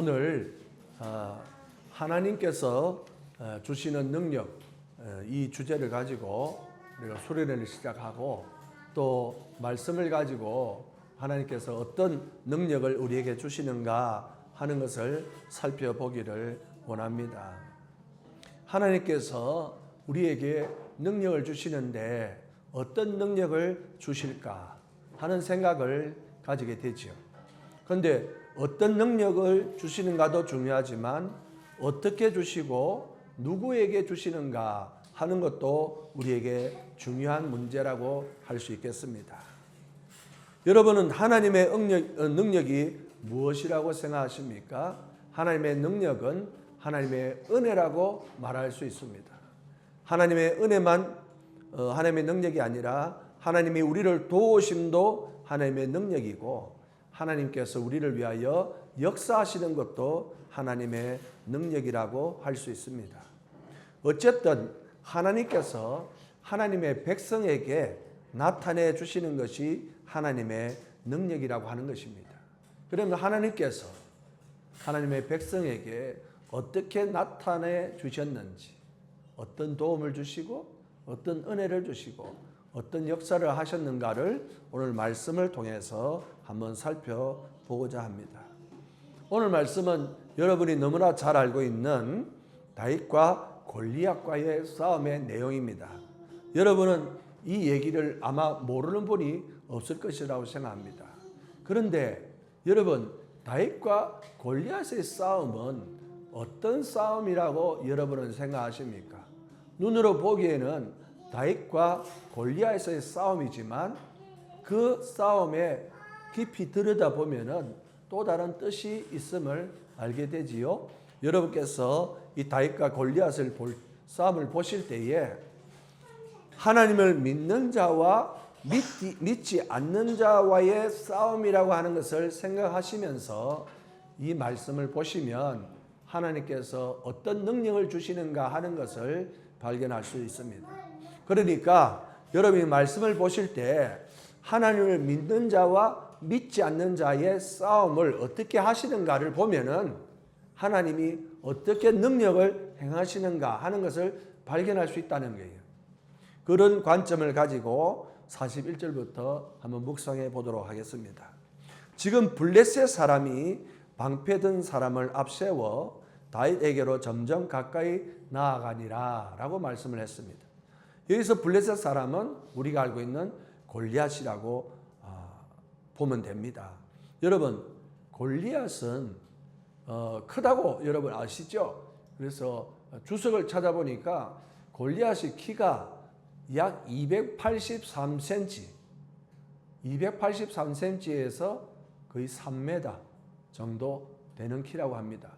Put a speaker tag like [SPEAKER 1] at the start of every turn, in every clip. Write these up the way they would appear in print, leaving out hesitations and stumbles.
[SPEAKER 1] 오늘 하나님께서 주시는 능력, 이 주제를 가지고 우리가 수련회를 시작하고 또 말씀을 가지고 하나님께서 어떤 능력을 우리에게 주시는가 하는 것을 살펴보기를 원합니다. 하나님께서 우리에게 능력을 주시는데 어떤 능력을 주실까 하는 생각을 가지게 되죠. 그런데 어떤 능력을 주시는가도 중요하지만 어떻게 주시고 누구에게 주시는가 하는 것도 우리에게 중요한 문제라고 할 수 있겠습니다. 여러분은 하나님의 능력이 무엇이라고 생각하십니까? 하나님의 능력은 하나님의 은혜라고 말할 수 있습니다. 하나님의 은혜만 하나님의 능력이 아니라 하나님이 우리를 도우심도 하나님의 능력이고 하나님께서 우리를 위하여 역사하시는 것도 하나님의 능력이라고 할 수 있습니다. 어쨌든 하나님께서 하나님의 백성에게 나타내 주시는 것이 하나님의 능력이라고 하는 것입니다. 그러면 하나님께서 하나님의 백성에게 어떻게 나타내 주셨는지, 어떤 도움을 주시고 어떤 은혜를 주시고 어떤 역사를 하셨는가를 오늘 말씀을 통해서 한번 살펴보고자 합니다. 오늘 말씀은 여러분이 너무나 잘 알고 있는 다윗과 골리앗과의 싸움의 내용입니다. 여러분은 이 얘기를 아마 모르는 분이 없을 것이라고 생각합니다. 그런데 여러분, 다윗과 골리앗의 싸움은 어떤 싸움이라고 여러분은 생각하십니까? 눈으로 보기에는 다윗과 골리앗의 싸움이지만 그 싸움에 깊이 들여다보면은 또 다른 뜻이 있음을 알게 되지요. 여러분께서 이 다윗과 골리앗을 싸움을 보실 때에 하나님을 믿는 자와 믿지 않는 자와의 싸움이라고 하는 것을 생각하시면서 이 말씀을 보시면 하나님께서 어떤 능력을 주시는가 하는 것을 발견할 수 있습니다. 그러니까 여러분이 말씀을 보실 때 하나님을 믿는 자와 믿지 않는 자의 싸움을 어떻게 하시는가를 보면은 하나님이 어떻게 능력을 행하시는가 하는 것을 발견할 수 있다는 거예요. 그런 관점을 가지고 41절부터 한번 묵상해 보도록 하겠습니다. 지금 블레셋 사람이 방패든 사람을 앞세워 다윗에게로 점점 가까이 나아가니라 라고 말씀을 했습니다. 여기서 블레셋 사람은 우리가 알고 있는 골리앗이라고 보면 됩니다. 여러분, 골리앗은 크다고 여러분 아시죠? 그래서 주석을 찾아보니까 골리앗의 키가 약 283cm, 283cm에서 거의 3m 정도 되는 키라고 합니다.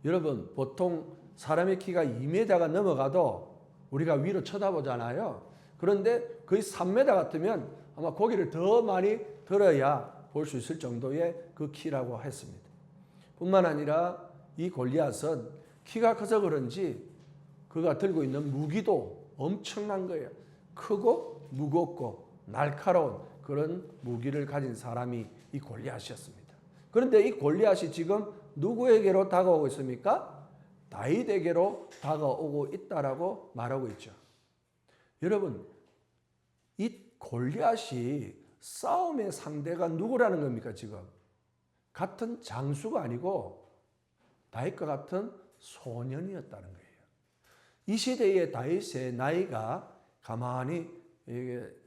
[SPEAKER 1] 여러분, 보통 사람의 키가 2m가 넘어가도 우리가 위로 쳐다보잖아요. 그런데 거의 3m 같으면 아마 고개를 더 많이 들어야 볼 수 있을 정도의 그 키라고 했습니다. 뿐만 아니라 이 골리앗은 키가 커서 그런지 그가 들고 있는 무기도 엄청난 거예요. 크고 무겁고 날카로운 그런 무기를 가진 사람이 이 골리앗이었습니다. 그런데 이 골리앗이 지금 누구에게로 다가오고 있습니까? 다윗에게로 다가오고 있다라고 말하고 있죠. 여러분, 이 골리앗이 싸움의 상대가 누구라는 겁니까? 지금 같은 장수가 아니고 다윗과 같은 소년이었다는 거예요. 이 시대의 다윗의 나이가 가만히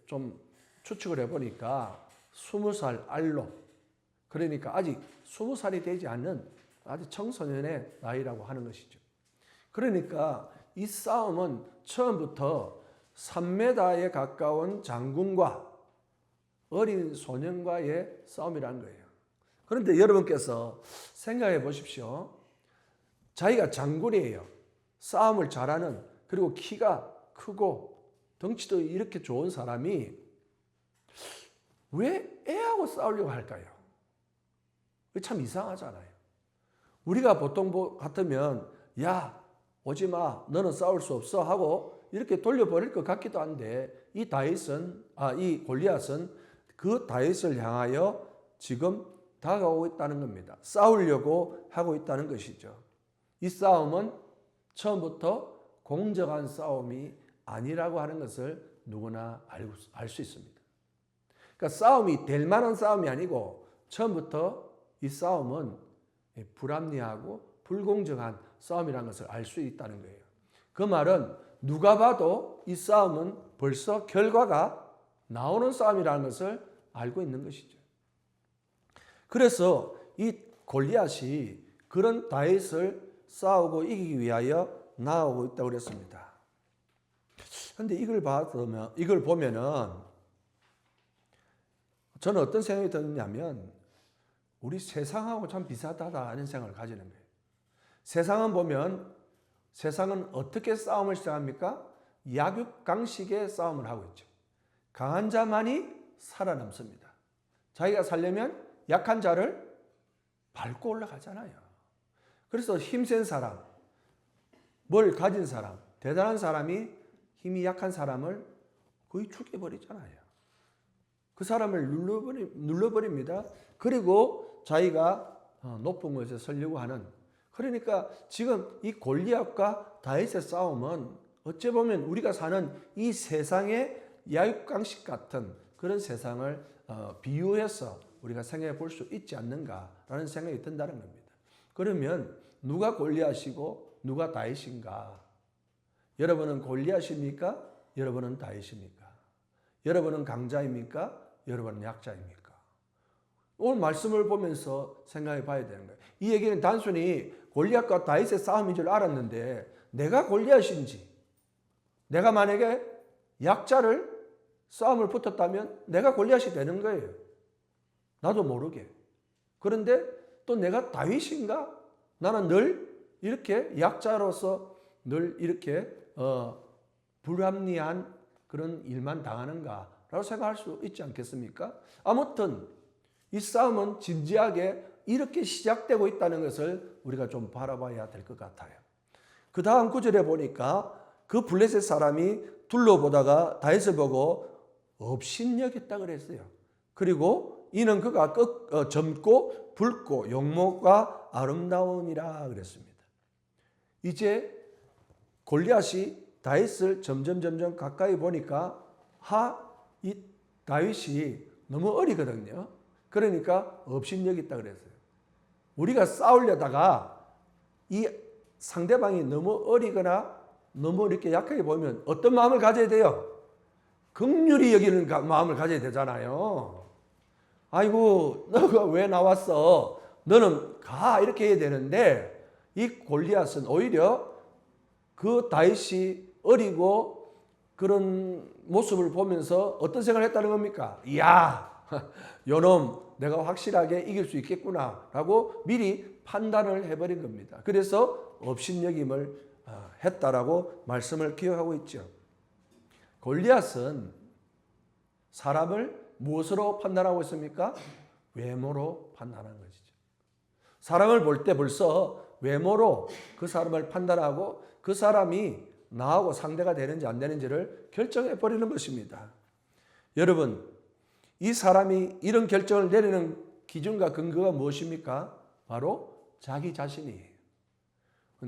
[SPEAKER 1] 좀 추측을 해보니까 20살 알로, 그러니까 아직 20살이 되지 않는 아주 청소년의 나이라고 하는 것이죠. 그러니까 이 싸움은 처음부터 3m에 가까운 장군과 어린 소년과의 싸움이라는 거예요. 그런데 여러분께서 생각해 보십시오. 자기가 장군이에요. 싸움을 잘하는, 그리고 키가 크고 덩치도 이렇게 좋은 사람이 왜 애하고 싸우려고 할까요? 참 이상하잖아요. 우리가 보통 같으면 야, 오지 마, 너는 싸울 수 없어 하고 이렇게 돌려버릴 것 같기도 한데 이 골리앗은 그 다윗을 향하여 지금 다가오고 있다는 겁니다. 싸우려고 하고 있다는 것이죠. 이 싸움은 처음부터 공정한 싸움이 아니라고 하는 것을 누구나 알 수 있습니다. 그러니까 싸움이 될 만한 싸움이 아니고 처음부터 이 싸움은 불합리하고 불공정한 싸움이라는 것을 알 수 있다는 거예요. 그 말은 누가 봐도 이 싸움은 벌써 결과가 나오는 싸움이라는 것을 알고 있는 것이죠. 그래서 이 골리앗이 그런 다윗을 싸우고 이기기 위하여 나오고 있다고 그랬습니다. 그런데 이걸 보면은 저는 어떤 생각이 드느냐면 우리 세상하고 참 비슷하다는 생각을 가지는 거예요. 세상은 어떻게 싸움을 시작합니까? 약육강식의 싸움을 하고 있죠. 강한 자만이 살아남습니다. 자기가 살려면 약한 자를 밟고 올라가잖아요. 그래서 힘센 사람, 뭘 가진 사람, 대단한 사람이 힘이 약한 사람을 거의 죽여버리잖아요. 그 사람을 눌러버립니다. 그리고 자기가 높은 곳에 서려고 하는, 그러니까 지금 이 골리앗과 다윗의 싸움은 어찌 보면 우리가 사는 이 세상의 약육강식 같은 그런 세상을 비유해서 우리가 생각해 볼 수 있지 않는가라는 생각이 든다는 겁니다. 그러면 누가 골리앗이고 누가 다윗인가? 여러분은 골리앗입니까? 여러분은 다윗입니까? 여러분은 강자입니까? 여러분은 약자입니까? 오늘 말씀을 보면서 생각해 봐야 되는 거예요. 이 얘기는 단순히 골리앗과 다윗의 싸움인 줄 알았는데 내가 골리앗인지, 내가 만약에 약자를 싸움을 붙었다면 내가 골리앗이 되는 거예요. 나도 모르게. 그런데 또 내가 다윗인가? 나는 늘 이렇게 약자로서 늘 이렇게 불합리한 그런 일만 당하는가라고 생각할 수 있지 않겠습니까? 아무튼 이 싸움은 진지하게 이렇게 시작되고 있다는 것을 우리가 좀 바라봐야 될 것 같아요. 그 다음 구절에 보니까 그 블레셋 사람이 둘러보다가 다윗을 보고 업신여겼다 그랬어요. 그리고 이는 그가 젊고 붉고 용모가 아름다우니라 그랬습니다. 이제 골리앗이 다윗을 점점 가까이 보니까 이 다윗이 너무 어리거든요. 그러니까 업신여겼다 그랬어요. 우리가 싸우려다가 이 상대방이 너무 어리거나 너무 이렇게 약하게 보면 어떤 마음을 가져야 돼요? 긍휼히 여기는 마음을 가져야 되잖아요. 아이고 너가 왜 나왔어? 너는 가 이렇게 해야 되는데 이 골리앗은 오히려 그 다윗이 어리고 그런 모습을 보면서 어떤 생각을 했다는 겁니까? 이야 요놈 내가 확실하게 이길 수 있겠구나 라고 미리 판단을 해버린 겁니다. 그래서 업신여김을 했다라고 말씀을 기억하고 있죠. 골리앗은 사람을 무엇으로 판단하고 있습니까? 외모로 판단하는 것이죠. 사람을 볼 때 벌써 외모로 그 사람을 판단하고 그 사람이 나하고 상대가 되는지 안 되는지를 결정해 버리는 것입니다. 여러분, 이 사람이 이런 결정을 내리는 기준과 근거가 무엇입니까? 바로 자기 자신이에요.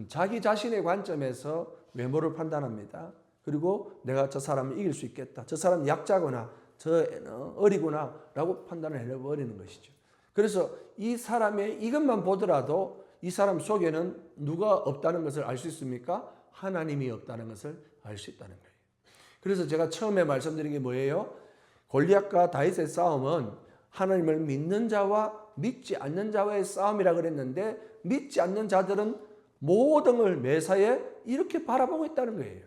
[SPEAKER 1] 자기 자신의 관점에서 외모를 판단합니다. 그리고 내가 저 사람을 이길 수 있겠다. 저 사람은 약자거나 저 애는 어리구나 라고 판단을 해버리는 것이죠. 그래서 이 사람의 이것만 보더라도 이 사람 속에는 누가 없다는 것을 알 수 있습니까? 하나님이 없다는 것을 알 수 있다는 거예요. 그래서 제가 처음에 말씀드린 게 뭐예요? 골리앗과 다윗의 싸움은 하나님을 믿는 자와 믿지 않는 자와의 싸움이라 그랬는데 믿지 않는 자들은 모든 걸 매사에 이렇게 바라보고 있다는 거예요.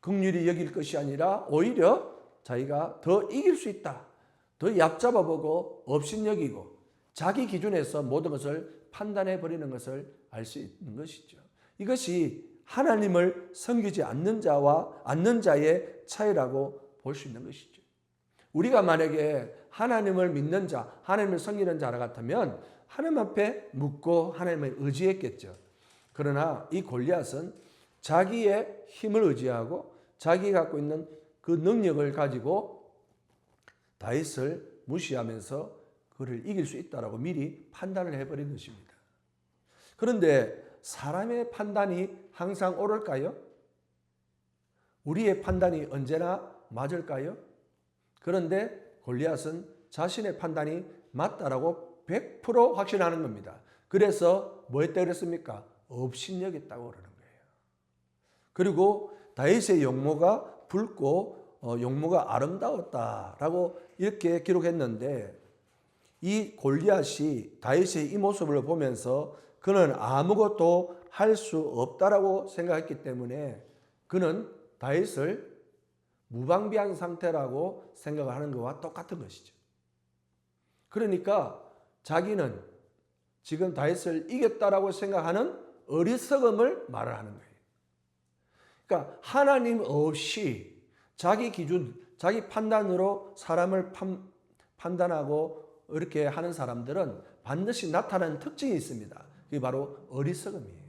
[SPEAKER 1] 긍휼히 여길 것이 아니라 오히려 자기가 더 이길 수 있다. 더 얕잡아보고 업신여기고 자기 기준에서 모든 것을 판단해 버리는 것을 알 수 있는 것이죠. 이것이 하나님을 섬기지 않는 자와 않는 자의 차이라고 볼 수 있는 것이죠. 우리가 만약에 하나님을 믿는 자, 하나님을 섬기는 자 같으면 하나님 앞에 묻고 하나님을 의지했겠죠. 그러나 이 골리앗은 자기의 힘을 의지하고 자기가 갖고 있는 그 능력을 가지고 다윗을 무시하면서 그를 이길 수 있다라고 미리 판단을 해버린 것입니다. 그런데 사람의 판단이 항상 옳을까요? 우리의 판단이 언제나 맞을까요? 그런데 골리앗은 자신의 판단이 맞다라고 100% 확신하는 겁니다. 그래서 뭐 했다고 그랬습니까? 업신여겼다고 그러는 거예요. 그리고 다윗의 용모가 붉고 용모가 아름다웠다라고 이렇게 기록했는데, 이 골리앗이 다윗의 이 모습을 보면서 그는 아무것도 할 수 없다라고 생각했기 때문에 그는 다윗을 무방비한 상태라고 생각을 하는 것과 똑같은 것이죠. 그러니까 자기는 지금 다윗을 이겼다라고 생각하는 어리석음을 말을 하는 거예요. 그러니까 하나님 없이 자기 기준, 자기 판단으로 사람을 판단하고 이렇게 하는 사람들은 반드시 나타나는 특징이 있습니다. 그게 바로 어리석음이에요.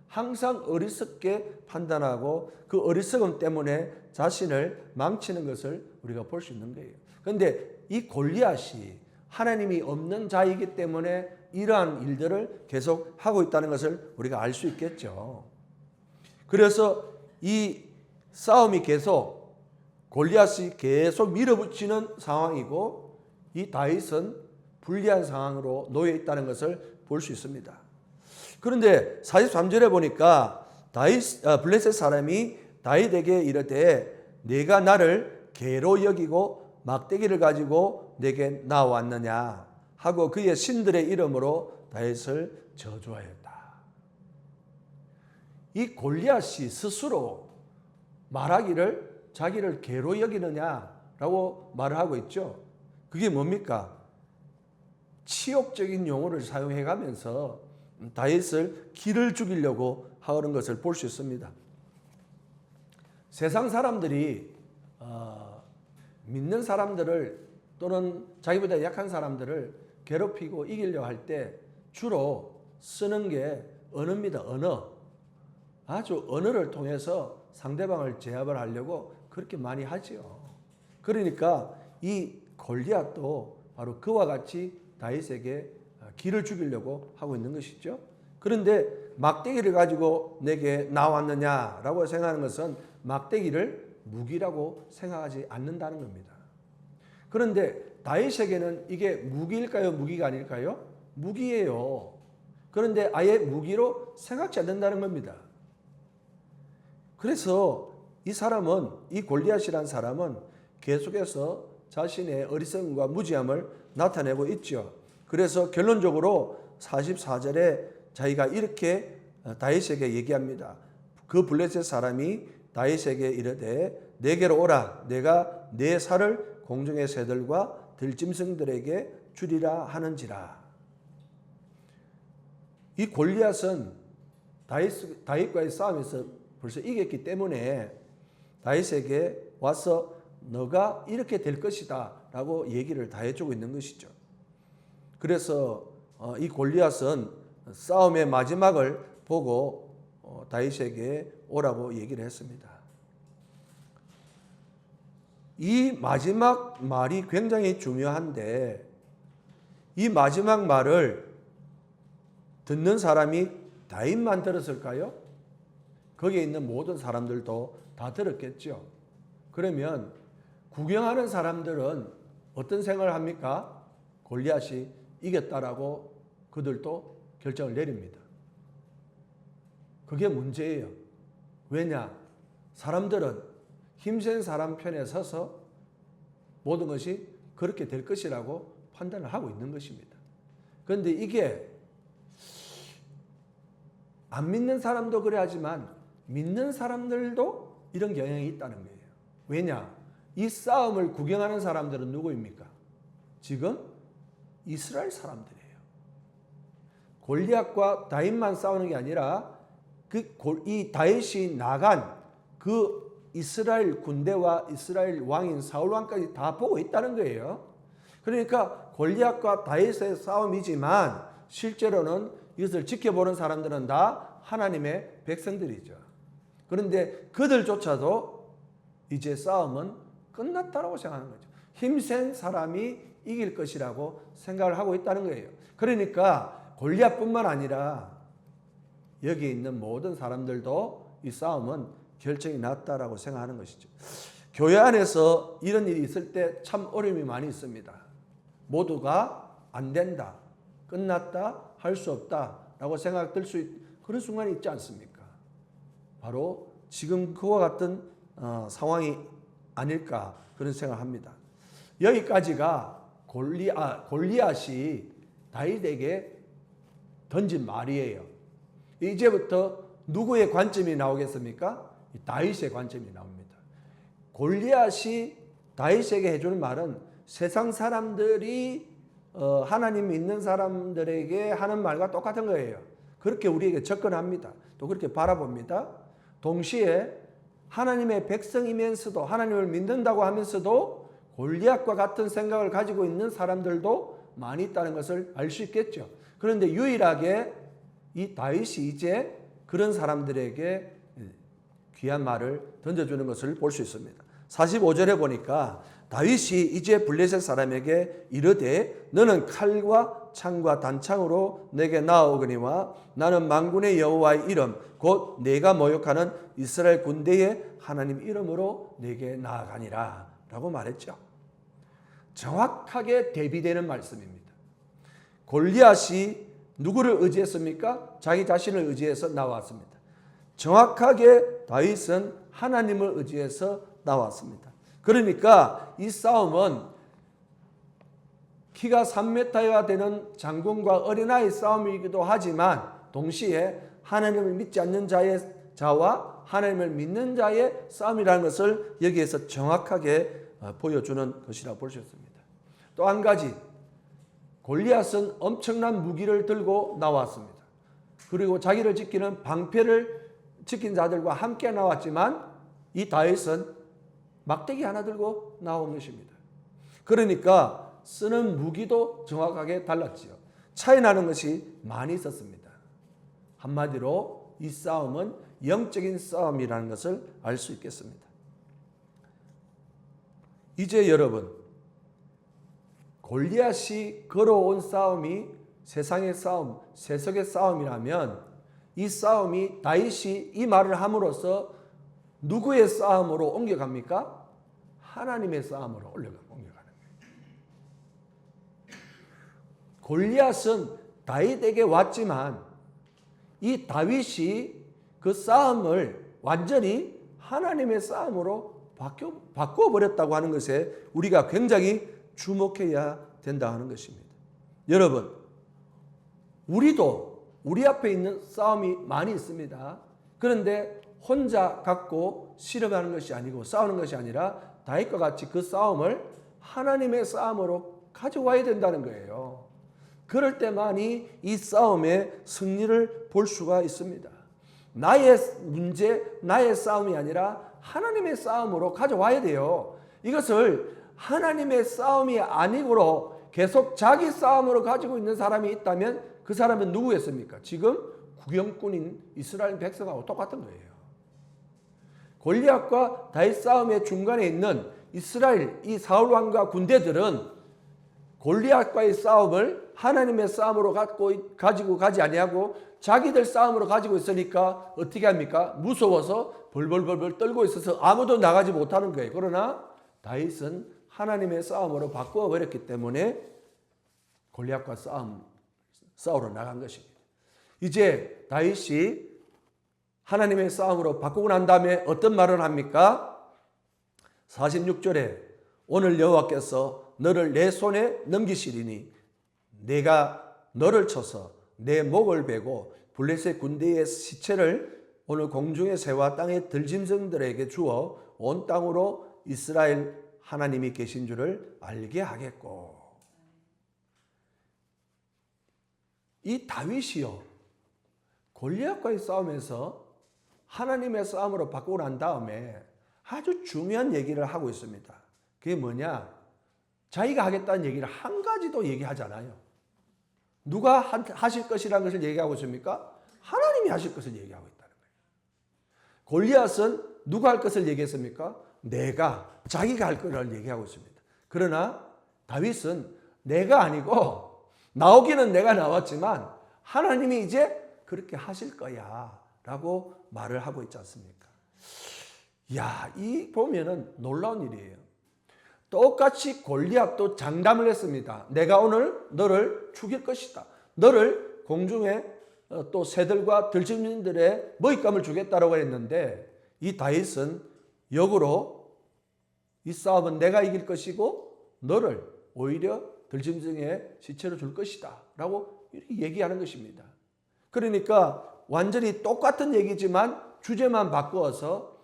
[SPEAKER 1] 항상 어리석게 판단하고 그 어리석음 때문에 자신을 망치는 것을 우리가 볼 수 있는 거예요. 그런데 이 골리앗이 하나님이 없는 자이기 때문에 이러한 일들을 계속 하고 있다는 것을 우리가 알 수 있겠죠. 그래서 이 싸움이 계속 골리앗이 계속 밀어붙이는 상황이고, 이 다윗은 불리한 상황으로 놓여 있다는 것을 볼 수 있습니다. 그런데 43절에 보니까 블레셋 사람이 다윗에게 이르되 내가 나를 개로 여기고 막대기를 가지고 내게 나왔느냐 하고 그의 신들의 이름으로 다윗을 저주하였다. 이 골리앗이 스스로 말하기를 자기를 개로 여기느냐라고 말을 하고 있죠. 그게 뭡니까? 치욕적인 용어를 사용해 가면서 다윗을 기를 죽이려고 하는 것을 볼 수 있습니다. 세상 사람들이 믿는 사람들을 또는 자기보다 약한 사람들을 괴롭히고 이기려고 할 때 주로 쓰는 게 언어입니다. 언어. 아주 언어를 통해서 상대방을 제압을 하려고 그렇게 많이 하지요. 그러니까 이 골리앗도 바로 그와 같이 다윗에게 기를 죽이려고 하고 있는 것이죠. 그런데 막대기를 가지고 내게 나왔느냐라고 생각하는 것은 막대기를 무기라고 생각하지 않는다는 겁니다. 그런데 다윗에게는 이게 무기일까요? 무기가 아닐까요? 무기예요. 그런데 아예 무기로 생각지 않는다는 겁니다. 그래서 이 골리앗이라는 사람은 계속해서 자신의 어리석음과 무지함을 나타내고 있죠. 그래서 결론적으로 44절에 자기가 이렇게 다윗에게 얘기합니다. 그 블레셋 사람이 다윗에게 이르되 내게로 오라. 내가 내 살을 공중의 새들과 들짐승들에게 주리라 하는지라. 이 골리앗은 다윗과의 싸움에서 벌써 이겼기 때문에 다윗에게 와서 너가 이렇게 될 것이다 라고 얘기를 다 해주고 있는 것이죠. 그래서 이 골리앗은 싸움의 마지막을 보고 다윗에게 오라고 얘기를 했습니다. 이 마지막 말이 굉장히 중요한데, 이 마지막 말을 듣는 사람이 다윗만 들었을까요? 거기에 있는 모든 사람들도 다 들었겠죠. 그러면 구경하는 사람들은 어떤 생각을 합니까? 골리앗이 이겼다라고 그들도 결정을 내립니다. 그게 문제예요. 왜냐? 사람들은 힘센 사람 편에 서서 모든 것이 그렇게 될 것이라고 판단을 하고 있는 것입니다. 그런데 이게 안 믿는 사람도 그래 하지만 믿는 사람들도 이런 경향이 있다는 거예요. 왜냐? 이 싸움을 구경하는 사람들은 누구입니까? 지금 이스라엘 사람들이에요. 골리앗과 다윗만 싸우는 게 아니라 이 다윗이 나간 그 이스라엘 군대와 이스라엘 왕인 사울 왕까지 다 보고 있다는 거예요. 그러니까 골리앗과 다윗의 싸움이지만 실제로는 이것을 지켜보는 사람들은 다 하나님의 백성들이죠. 그런데 그들조차도 이제 싸움은 끝났다고 생각하는 거죠. 힘센 사람이 이길 것이라고 생각을 하고 있다는 거예요. 그러니까 골리앗뿐만 아니라 여기 있는 모든 사람들도 이 싸움은 결정이 났다라고 생각하는 것이죠. 교회 안에서 이런 일이 있을 때 참 어려움이 많이 있습니다. 모두가 안 된다, 끝났다, 할 수 없다라고 생각될 수 그런 순간이 있지 않습니까? 바로 지금 그와 같은 상황이 아닐까 그런 생각을 합니다. 여기까지가 골리앗이 다윗에게 던진 말이에요. 이제부터 누구의 관점이 나오겠습니까? 다윗의 관점이 나옵니다. 골리앗이 다윗에게 해주는 말은 세상 사람들이 하나님 믿는 사람들에게 하는 말과 똑같은 거예요. 그렇게 우리에게 접근합니다. 또 그렇게 바라봅니다. 동시에 하나님의 백성이면서도 하나님을 믿는다고 하면서도 골리앗과 같은 생각을 가지고 있는 사람들도 많이 있다는 것을 알 수 있겠죠. 그런데 유일하게 이 다윗이 이제 그런 사람들에게 귀한 말을 던져주는 것을 볼 수 있습니다. 45절에 보니까 다윗이 이제 블레셋 사람에게 이르되 너는 칼과 창과 단창으로 내게 나아오거니와 나는 만군의 여호와의 이름 곧 내가 모욕하는 이스라엘 군대의 하나님 이름으로 내게 나아가니라 라고 말했죠. 정확하게 대비되는 말씀입니다. 골리앗이 누구를 의지했습니까? 자기 자신을 의지해서 나왔습니다. 정확하게 다윗은 하나님을 의지해서 나왔습니다. 그러니까 이 싸움은 키가 3m가 되는 장군과 어린아이 싸움이기도 하지만 동시에 하나님을 믿지 않는 자와 하나님을 믿는 자의 싸움이라는 것을 여기에서 정확하게 보여주는 것이라고 볼 수 있습니다. 또 한 가지, 골리앗은 엄청난 무기를 들고 나왔습니다. 그리고 자기를 지키는 방패를 지킨 자들과 함께 나왔지만 이 다윗은 막대기 하나 들고 나온 것입니다. 그러니까 쓰는 무기도 정확하게 달랐지요. 차이 나는 것이 많이 있었습니다. 한마디로 이 싸움은 영적인 싸움이라는 것을 알 수 있겠습니다. 이제 여러분, 골리앗이 걸어온 싸움이 세상의 싸움, 세속의 싸움이라면 이 싸움이 다윗이 이 말을 함으로써 누구의 싸움으로 옮겨갑니까? 하나님의 싸움으로 옮겨가는 거예요. 골리앗은 다윗에게 왔지만 이 다윗이 그 싸움을 완전히 하나님의 싸움으로 바꾸어 버렸다고 하는 것에 우리가 굉장히 주목해야 된다 하는 것입니다. 여러분, 우리도 우리 앞에 있는 싸움이 많이 있습니다. 그런데 혼자 갖고 실험하는 것이 아니고 싸우는 것이 아니라 다윗과 같이 그 싸움을 하나님의 싸움으로 가져와야 된다는 거예요. 그럴 때만이 이 싸움의 승리를 볼 수가 있습니다. 나의 문제, 나의 싸움이 아니라 하나님의 싸움으로 가져와야 돼요. 이것을 하나님의 싸움이 아니고 계속 자기 싸움으로 가지고 있는 사람이 있다면 그 사람은 누구겠습니까? 지금 구경꾼인 이스라엘 백성하고 똑같은 거예요. 골리앗과 다윗 싸움의 중간에 있는 이스라엘 이 사울 왕과 군대들은 골리앗과의 싸움을 하나님의 싸움으로 가지고 가지 아니하고 자기들 싸움으로 가지고 있으니까 어떻게 합니까? 무서워서 벌벌벌벌 떨고 있어서 아무도 나가지 못하는 거예요. 그러나 다윗은 하나님의 싸움으로 바꾸어 버렸기 때문에 골리앗과 싸우러 나간 것입니다. 이제 다윗이 하나님의 싸움으로 바꾸고 난 다음에 어떤 말을 합니까? 46절에 오늘 여호와께서 너를 내 손에 넘기시리니 내가 너를 쳐서 내 목을 베고 블레셋 군대의 시체를 오늘 공중의 새와 땅의 들짐승들에게 주어 온 땅으로 이스라엘 하나님이 계신 줄을 알게 하겠고. 이 다윗이요, 골리앗과의 싸움에서 하나님의 싸움으로 바꾸고 난 다음에 아주 중요한 얘기를 하고 있습니다. 그게 뭐냐? 자기가 하겠다는 얘기를 한 가지도 얘기하잖아요. 누가 하실 것이라는 것을 얘기하고 있습니까? 하나님이 하실 것을 얘기하고 있다는 거예요. 골리앗은 누가 할 것을 얘기했습니까? 자기가 할 것을 얘기하고 있습니다. 그러나 다윗은 내가 아니고 나오기는 내가 나왔지만 하나님이 이제 그렇게 하실 거야 라고 말을 하고 있지 않습니까? 야, 이 보면은 놀라운 일이에요. 똑같이 골리앗도 장담을 했습니다. 내가 오늘 너를 죽일 것이다. 너를 공중에 또 새들과 들짐승들의 먹잇감을 주겠다라고 했는데 이 다윗은 역으로 이 싸움은 내가 이길 것이고 너를 오히려 들짐승의 시체로 줄 것이다 라고 이렇게 얘기하는 것입니다. 그러니까 완전히 똑같은 얘기지만 주제만 바꾸어서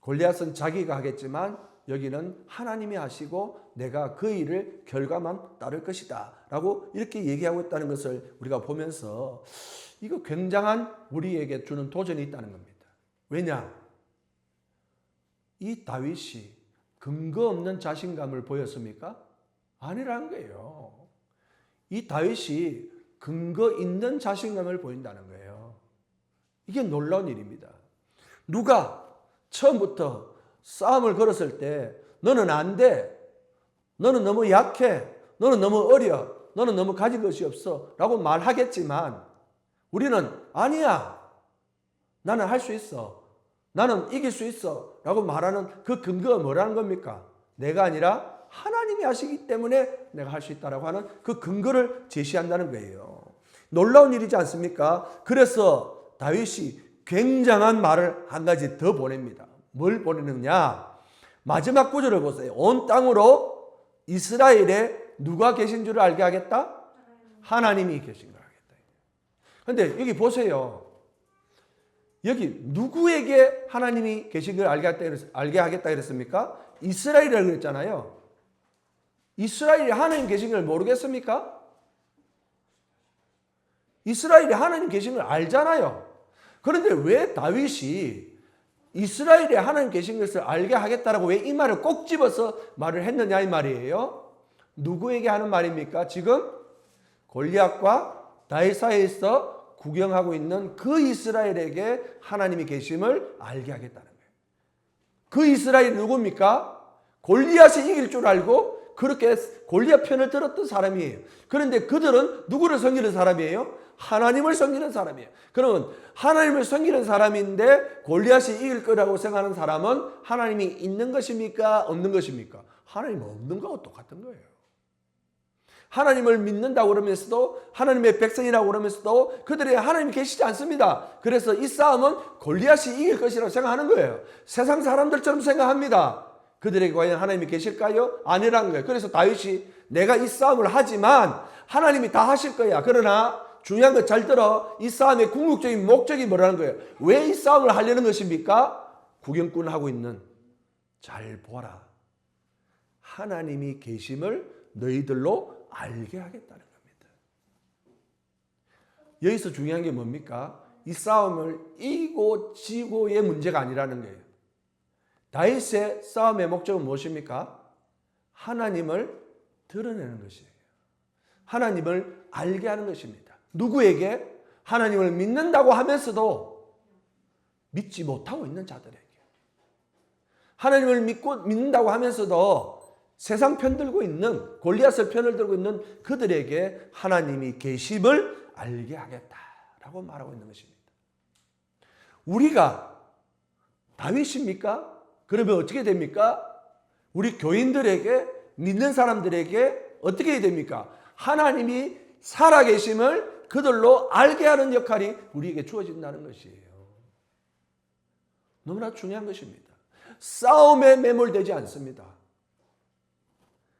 [SPEAKER 1] 골리앗은 자기가 하겠지만 여기는 하나님이 하시고 내가 그 일을 결과만 따를 것이다 라고 이렇게 얘기하고 있다는 것을 우리가 보면서 이거 굉장한 우리에게 주는 도전이 있다는 겁니다. 왜냐? 이 다윗이 근거 없는 자신감을 보였습니까? 아니라는 거예요. 이 다윗이 근거 있는 자신감을 보인다는 거예요. 이게 놀라운 일입니다. 누가 처음부터 싸움을 걸었을 때 너는 안 돼. 너는 너무 약해. 너는 너무 어려. 너는 너무 가진 것이 없어. 라고 말하겠지만 우리는 아니야. 나는 할 수 있어. 나는 이길 수 있어. 라고 말하는 그 근거가 뭐라는 겁니까? 내가 아니라 하나님이 하시기 때문에 내가 할 수 있다라고 하는 그 근거를 제시한다는 거예요. 놀라운 일이지 않습니까? 그래서 다윗이 굉장한 말을 한 가지 더 보냅니다. 뭘 보내느냐? 마지막 구절을 보세요. 온 땅으로 이스라엘에 누가 계신 줄을 알게 하겠다? 하나님이 계신 걸 알겠다. 그런데 여기 보세요. 여기 누구에게 하나님이 계신 걸 알게 하겠다 그랬습니까? 이스라엘이라고 그랬잖아요. 이스라엘이 하나님 계신 걸 모르겠습니까? 이스라엘이 하나님 계신 걸 알잖아요. 그런데 왜 다윗이 이스라엘에 하나님 계신 것을 알게 하겠다라고 왜 이 말을 꼭 집어서 말을 했느냐 이 말이에요. 누구에게 하는 말입니까? 지금 골리앗과 다윗 사이에서 구경하고 있는 그 이스라엘에게 하나님이 계심을 알게 하겠다는 거예요. 그 이스라엘이 누굽니까? 골리앗이 이길 줄 알고 그렇게 골리앗 편을 들었던 사람이에요. 그런데 그들은 누구를 섬기는 사람이에요? 하나님을 섬기는 사람이에요. 그러면 하나님을 섬기는 사람인데 골리앗이 이길 거라고 생각하는 사람은 하나님이 있는 것입니까? 없는 것입니까? 하나님 없는 거하고 똑같은 거예요. 하나님을 믿는다고 그러면서도 하나님의 백성이라고 그러면서도 그들의 하나님이 계시지 않습니다. 그래서 이 싸움은 골리앗이 이길 것이라고 생각하는 거예요. 세상 사람들처럼 생각합니다. 그들에게 과연 하나님이 계실까요? 아니라는 거예요. 그래서 다윗이 내가 이 싸움을 하지만 하나님이 다 하실 거야. 그러나 중요한 거 잘 들어. 이 싸움의 궁극적인 목적이 뭐라는 거예요? 왜 이 싸움을 하려는 것입니까? 구경꾼 하고 있는 잘 보라. 하나님이 계심을 너희들로 알게 하겠다는 겁니다. 여기서 중요한 게 뭡니까? 이 싸움을 이기고 지고의 문제가 아니라는 거예요. 다윗의 싸움의 목적은 무엇입니까? 하나님을 드러내는 것이에요. 하나님을 알게 하는 것입니다. 누구에게? 하나님을 믿는다고 하면서도 믿지 못하고 있는 자들에게. 하나님을 믿는다고 하면서도 세상 편들고 있는 골리앗을 편을 들고 있는 그들에게 하나님이 계심을 알게 하겠다라고 말하고 있는 것입니다. 우리가 다윗입니까? 그러면 어떻게 됩니까? 우리 교인들에게 믿는 사람들에게 어떻게 해야 됩니까? 하나님이 살아계심을 그들로 알게 하는 역할이 우리에게 주어진다는 것이에요. 너무나 중요한 것입니다. 싸움에 매몰되지 않습니다.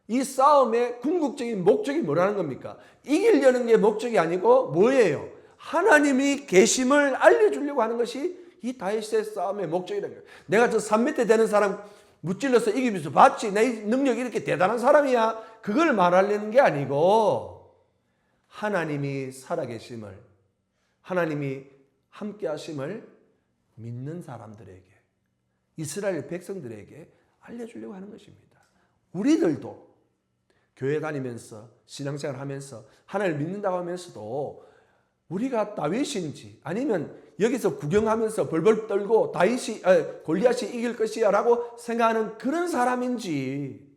[SPEAKER 1] 이 싸움의 궁극적인 목적이 뭐라는 겁니까? 이기려는 게 목적이 아니고 뭐예요? 하나님이 계심을 알려주려고 하는 것이 이 다윗의 싸움의 목적이라는 거예요. 내가 저 3m 되는 사람 무찔러서 이기면서 봤지? 내 능력이 이렇게 대단한 사람이야. 그걸 말하려는 게 아니고 하나님이 살아계심을, 하나님이 함께 하심을 믿는 사람들에게, 이스라엘 백성들에게 알려주려고 하는 것입니다. 우리들도 교회 다니면서 신앙생활 하면서 하나님을 믿는다고 하면서도 우리가 다윗인지 아니면 여기서 구경하면서 벌벌 떨고 골리앗이 이길 것이야 라고 생각하는 그런 사람인지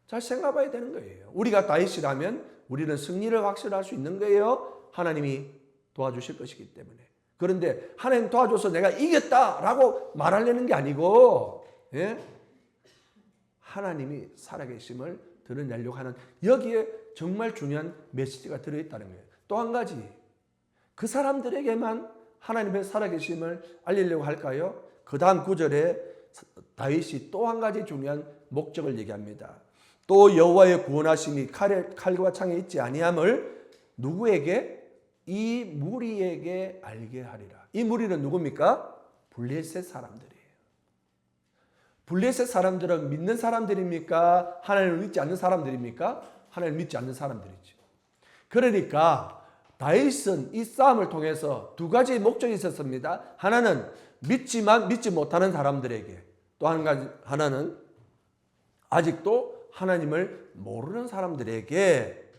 [SPEAKER 1] 잘 생각해봐야 되는 거예요. 우리가 다윗이라면 우리는 승리를 확실할 수 있는 거예요. 하나님이 도와주실 것이기 때문에. 그런데 하나님 도와줘서 내가 이겼다라고 말하려는 게 아니고, 예? 하나님이 살아계심을 드러내려고 하는, 여기에 정말 중요한 메시지가 들어있다는 거예요. 또 한 가지, 그 사람들에게만 하나님의 살아계심을 알리려고 할까요? 그 다음 구절에 다윗이 또 한 가지 중요한 목적을 얘기합니다. 또 여호와의 구원하심이 칼과 창에 있지 아니함을 누구에게? 이 무리에게 알게 하리라. 이 무리는 누굽니까? 블레셋 사람들이에요. 블레셋 사람들은 믿는 사람들입니까? 하나님을 믿지 않는 사람들입니까? 하나님을 믿지 않는 사람들이죠. 그러니까 다윗은 이 싸움을 통해서 두 가지 목적이 있었습니다. 하나는 믿지만 믿지 못하는 사람들에게, 또 한 가지 하나는 아직도 하나님을 모르는 사람들에게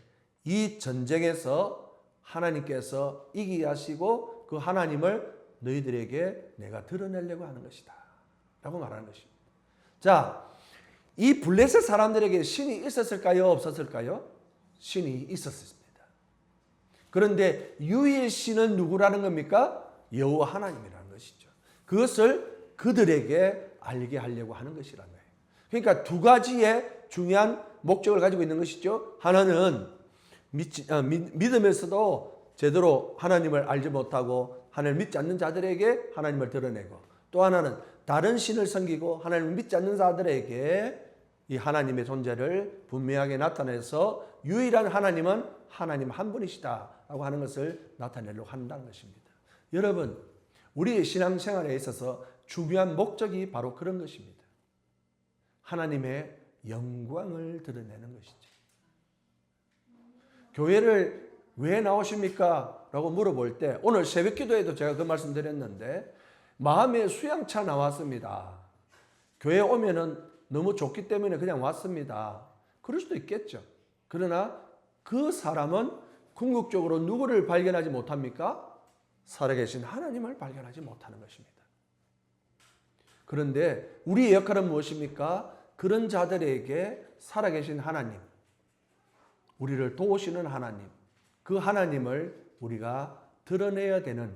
[SPEAKER 1] 이 전쟁에서 하나님께서 이기게 하시고 그 하나님을 너희들에게 내가 드러내려고 하는 것이다 라고 말하는 것입니다. 자, 이 블레셋 사람들에게 신이 있었을까요? 없었을까요? 신이 있었습니다. 그런데 유일의 신은 누구라는 겁니까? 여호와 하나님이라는 것이죠. 그것을 그들에게 알게 하려고 하는 것이라는 거예요. 그러니까 두 가지의 중요한 목적을 가지고 있는 것이죠. 하나는 믿으면서도 제대로 하나님을 알지 못하고 하나님을 믿지 않는 자들에게 하나님을 드러내고, 또 하나는 다른 신을 섬기고 하나님을 믿지 않는 자들에게 이 하나님의 존재를 분명하게 나타내서 유일한 하나님은 하나님 한 분이시다라고 하는 것을 나타내려고 한다는 것입니다. 여러분, 우리의 신앙생활에 있어서 중요한 목적이 바로 그런 것입니다. 하나님의 영광을 드러내는 것이죠. 교회를 왜 나오십니까? 라고 물어볼 때, 오늘 새벽 기도에도 제가 그 말씀 드렸는데, 마음에 수양차 나왔습니다. 교회 오면은 너무 좋기 때문에 그냥 왔습니다. 그럴 수도 있겠죠. 그러나 그 사람은 궁극적으로 누구를 발견하지 못합니까? 살아계신 하나님을 발견하지 못하는 것입니다. 그런데 우리의 역할은 무엇입니까? 그런 자들에게 살아계신 하나님, 우리를 도우시는 하나님, 그 하나님을 우리가 드러내야 되는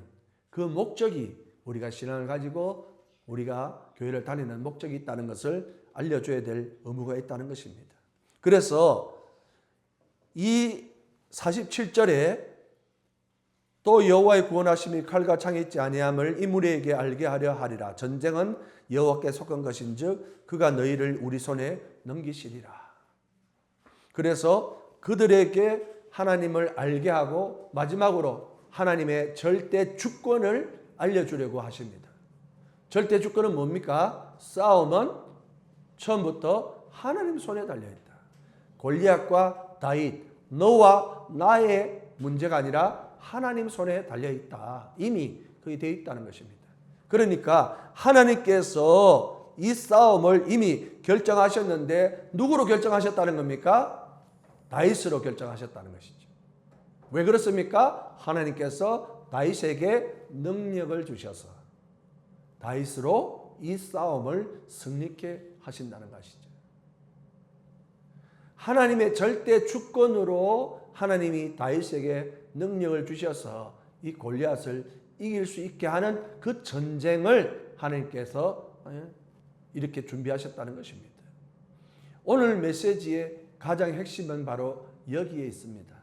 [SPEAKER 1] 그 목적이, 우리가 신앙을 가지고 우리가 교회를 다니는 목적이 있다는 것을 알려줘야 될 의무가 있다는 것입니다. 그래서 이 47절에 또 여호와의 구원하심이 칼과 창에 있지 아니함을 이 무리에게 알게 하려 하리라. 전쟁은 여호와께 속한 것인즉 그가 너희를 우리 손에 넘기시리라. 그래서 그들에게 하나님을 알게 하고 마지막으로 하나님의 절대 주권을 알려주려고 하십니다. 절대 주권은 뭡니까? 싸움은 처음부터 하나님 손에 달려있다. 골리앗과 다윗, 너와 나의 문제가 아니라 하나님 손에 달려있다. 이미 그게 되어 있다는 것입니다. 그러니까 하나님께서 이 싸움을 이미 결정하셨는데 누구로 결정하셨다는 겁니까? 다윗으로 결정하셨다는 것이죠. 왜 그렇습니까? 하나님께서 다윗에게 능력을 주셔서 다윗으로 이 싸움을 승리케 하신다는 것이죠. 하나님의 절대 주권으로 하나님이 다윗에게 능력을 주셔서 이 골리앗을 이길 수 있게 하는 그 전쟁을 하나님께서 이렇게 준비하셨다는 것입니다. 오늘 메시지의 가장 핵심은 바로 여기에 있습니다.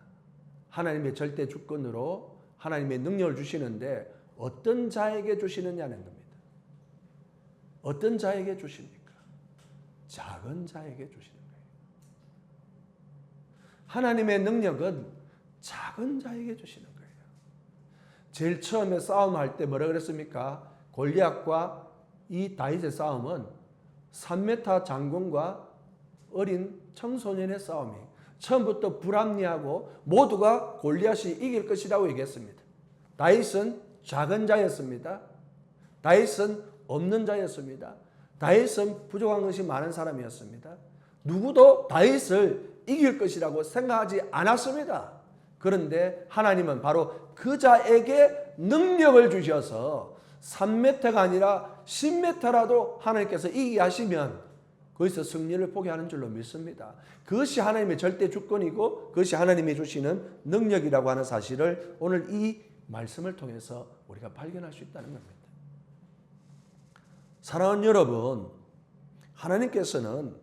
[SPEAKER 1] 하나님의 절대 주권으로 하나님의 능력을 주시는데 어떤 자에게 주시느냐는 겁니다. 어떤 자에게 주십니까? 작은 자에게 주시는 거예요. 하나님의 능력은 작은 자에게 주시는 거예요. 제일 처음에 싸움할 때 뭐라 그랬습니까? 골리앗과 이 다윗의 싸움은 3m 장군과 어린 청소년의 싸움이에요. 처음부터 불합리하고 모두가 골리앗이 이길 것이라고 얘기했습니다. 다윗은 작은 자였습니다. 다윗은 없는 자였습니다. 다윗은 부족한 것이 많은 사람이었습니다. 누구도 다윗을 이길 것이라고 생각하지 않았습니다. 그런데 하나님은 바로 그 자에게 능력을 주셔서 3m가 아니라 10m라도 하나님께서 이기게 하시면 거기서 승리를 보게 하는 줄로 믿습니다. 그것이 하나님의 절대 주권이고 그것이 하나님이 주시는 능력이라고 하는 사실을 오늘 이 말씀을 통해서 우리가 발견할 수 있다는 겁니다. 사랑하는 여러분, 하나님께서는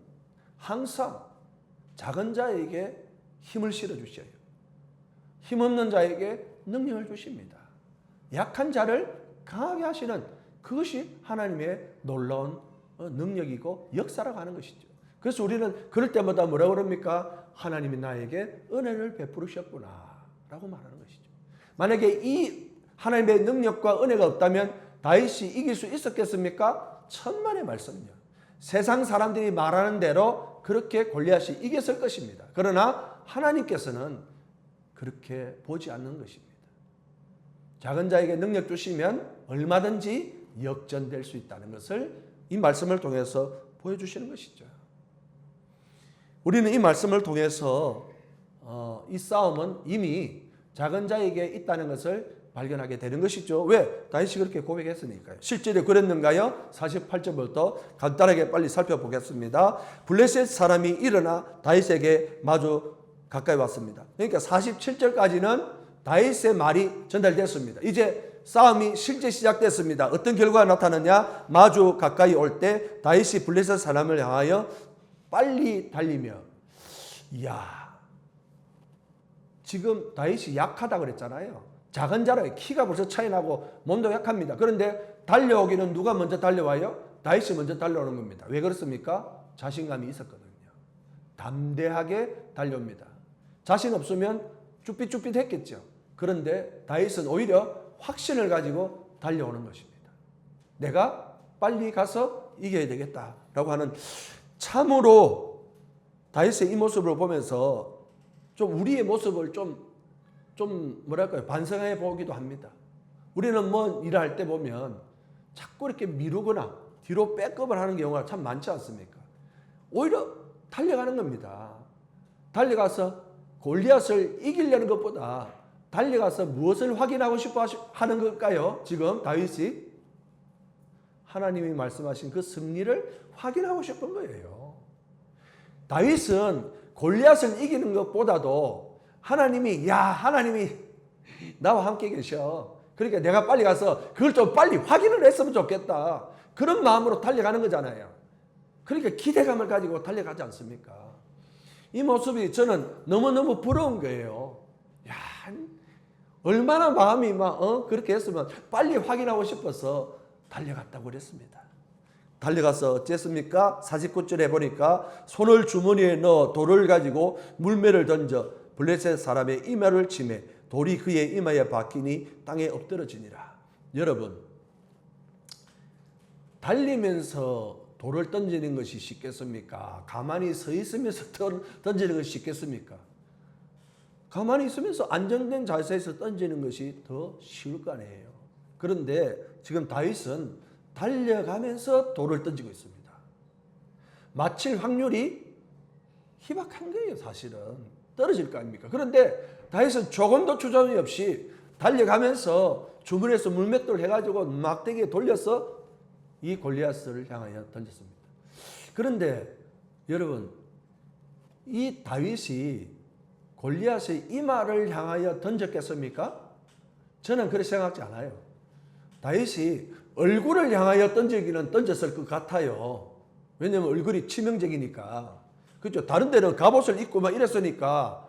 [SPEAKER 1] 항상 작은 자에게 힘을 실어주셔요. 힘없는 자에게 능력을 주십니다. 약한 자를 강하게 하시는 그것이 하나님의 놀라운 능력이고 역사라고 하는 것이죠. 그래서 우리는 그럴 때마다 뭐라고 그럽니까? 하나님이 나에게 은혜를 베푸셨구나 라고 말하는 것이죠. 만약에 이 하나님의 능력과 은혜가 없다면 다윗이 이길 수 있었겠습니까? 천만의 말씀이요. 세상 사람들이 말하는 대로 그렇게 골리앗이 이겼을 것입니다. 그러나 하나님께서는 그렇게 보지 않는 것입니다. 작은 자에게 능력 주시면 얼마든지 역전될 수 있다는 것을 이 말씀을 통해서 보여주시는 것이죠. 우리는 이 말씀을 통해서 이 싸움은 이미 작은 자에게 있다는 것을 발견하게 되는 것이죠. 왜? 다윗이 그렇게 고백했으니까요. 실제로 그랬는가요? 48절부터 간단하게 빨리 살펴보겠습니다. 블레셋 사람이 일어나 다윗에게 마주 가까이 왔습니다. 그러니까 47절까지는 다윗의 말이 전달됐습니다. 이제 싸움이 실제 시작됐습니다. 어떤 결과가 나타나냐? 마주 가까이 올 때 다윗이 블레셋 사람을 향하여 빨리 달리며, 이야, 지금 다윗이 약하다 그랬잖아요. 작은 자라요. 키가 벌써 차이 나고 몸도 약합니다. 그런데 달려오기는 누가 먼저 달려와요? 다윗이 먼저 달려오는 겁니다. 왜 그렇습니까? 자신감이 있었거든요. 담대하게 달려옵니다. 자신 없으면 쭈삣쭈삣 했겠죠. 그런데 다윗은 오히려 확신을 가지고 달려오는 것입니다. 내가 빨리 가서 이겨야 되겠다라고 하는, 참으로 다윗의 이 모습을 보면서 좀 우리의 모습을 좀 뭐랄까요, 반성해 보기도 합니다. 우리는 뭐 일할 때 보면 자꾸 이렇게 미루거나 뒤로 백업을 하는 경우가 참 많지 않습니까? 오히려 달려가는 겁니다. 달려가서 골리앗을 이기려는 것보다 달려가서 무엇을 확인하고 싶어 하는 걸까요? 지금 다윗이 하나님이 말씀하신 그 승리를 확인하고 싶은 거예요. 다윗은 골리앗을 이기는 것보다도 하나님이 나와 함께 계셔. 그러니까 내가 빨리 가서 그걸 좀 빨리 확인을 했으면 좋겠다. 그런 마음으로 달려가는 거잖아요. 그러니까 기대감을 가지고 달려가지 않습니까? 이 모습이 저는 너무너무 부러운 거예요. 야, 얼마나 마음이 그렇게 했으면 빨리 확인하고 싶어서 달려갔다고 그랬습니다. 달려가서 어쨌습니까? 49절에 보니까 손을 주머니에 넣어 돌을 가지고 물매를 던져 블레셋 사람의 이마를 치매 돌이 그의 이마에 박히니 땅에 엎드러지니라. 여러분, 달리면서 돌을 던지는 것이 쉽겠습니까? 가만히 서 있으면서 던지는 것이 쉽겠습니까? 가만히 있으면서 안정된 자세에서 던지는 것이 더 쉬울 거 아니에요. 그런데 지금 다윗은 달려가면서 돌을 던지고 있습니다. 맞힐 확률이 희박한 거예요. 사실은 떨어질 거 아닙니까? 그런데 다윗은 조금도 주저함이 없이 달려가면서 주문에서 물맷돌을 해가지고 막대기에 돌려서 이 골리앗을 향하여 던졌습니다. 그런데 여러분, 이 다윗이 골리앗의 이마를 향하여 던졌겠습니까? 저는 그렇게 생각하지 않아요. 다윗이 얼굴을 향하여 던지기는 던졌을 것 같아요. 왜냐하면 얼굴이 치명적이니까. 그렇죠? 다른 데는 갑옷을 입고 막 이랬으니까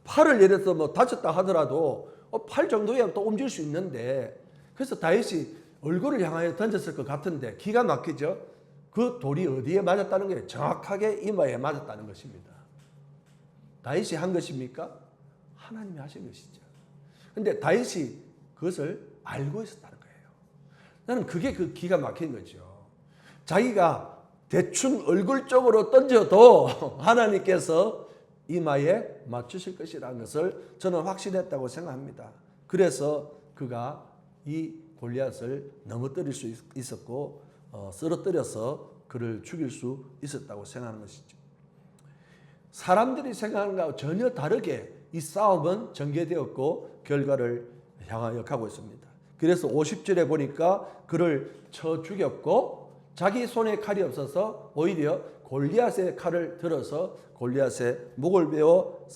[SPEAKER 1] 팔을 예를 들어 뭐 다쳤다 하더라도 팔 정도야 또 옮길 수 있는데, 그래서 다윗이 얼굴을 향하여 던졌을 것 같은데 기가 막히죠? 그 돌이 어디에 맞았다는 거예요? 정확하게 이마에 맞았다는 것입니다. 다윗이 한 것입니까? 하나님이 하신 것이죠. 그런데 다윗이 그것을 알고 있었다는 거예요. 나는 그게 그 기가 막힌 거죠. 자기가 대충 얼굴 쪽으로 던져도 하나님께서 이마에 맞추실 것이라는 것을 저는 확신했다고 생각합니다. 그래서 그가 이 골리앗을 넘어뜨릴 수 있었고 쓰러뜨려서 그를 죽일 수 있었다고 생각하는 것이죠. 사람들이 생각하는 것과 전혀 다르게 이 싸움은 전개되었고 결과를 향하여 가고 있습니다. 그래서 50절에 보니까 그를 쳐 죽였고 자기 손에 칼이 없어서 오히려 골리앗의 칼을 들어서 골리앗의 목을 베어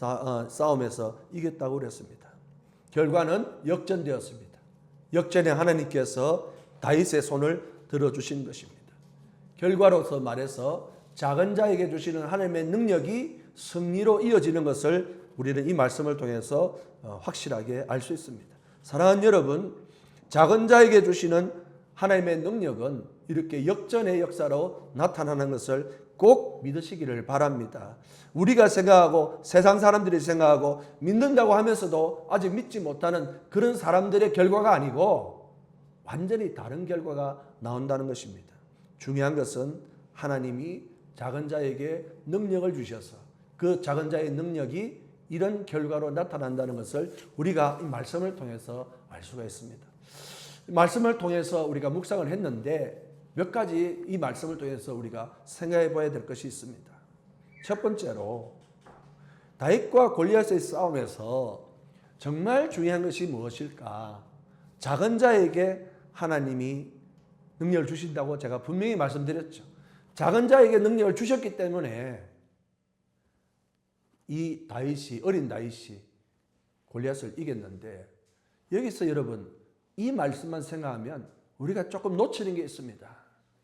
[SPEAKER 1] 싸움에서 이겼다고 그랬습니다. 결과는 역전되었습니다. 역전에 하나님께서 다윗의 손을 들어주신 것입니다. 결과로서 말해서 작은 자에게 주시는 하나님의 능력이 승리로 이어지는 것을 우리는 이 말씀을 통해서 확실하게 알 수 있습니다. 사랑하는 여러분, 작은 자에게 주시는 하나님의 능력은 이렇게 역전의 역사로 나타나는 것을 꼭 믿으시기를 바랍니다. 우리가 생각하고 세상 사람들이 생각하고 믿는다고 하면서도 아직 믿지 못하는 그런 사람들의 결과가 아니고 완전히 다른 결과가 나온다는 것입니다. 중요한 것은 하나님이 작은 자에게 능력을 주셔서 그 작은 자의 능력이 이런 결과로 나타난다는 것을 우리가 이 말씀을 통해서 알 수가 있습니다. 말씀을 통해서 우리가 묵상을 했는데 몇 가지 이 말씀을 통해서 우리가 생각해 봐야 될 것이 있습니다. 첫 번째로 다윗과 골리앗의 싸움에서 정말 중요한 것이 무엇일까? 작은 자에게 하나님이 능력을 주신다고 제가 분명히 말씀드렸죠. 작은 자에게 능력을 주셨기 때문에 이 다윗이, 어린 다윗이 골리앗을 이겼는데, 여기서 여러분 이 말씀만 생각하면 우리가 조금 놓치는 게 있습니다.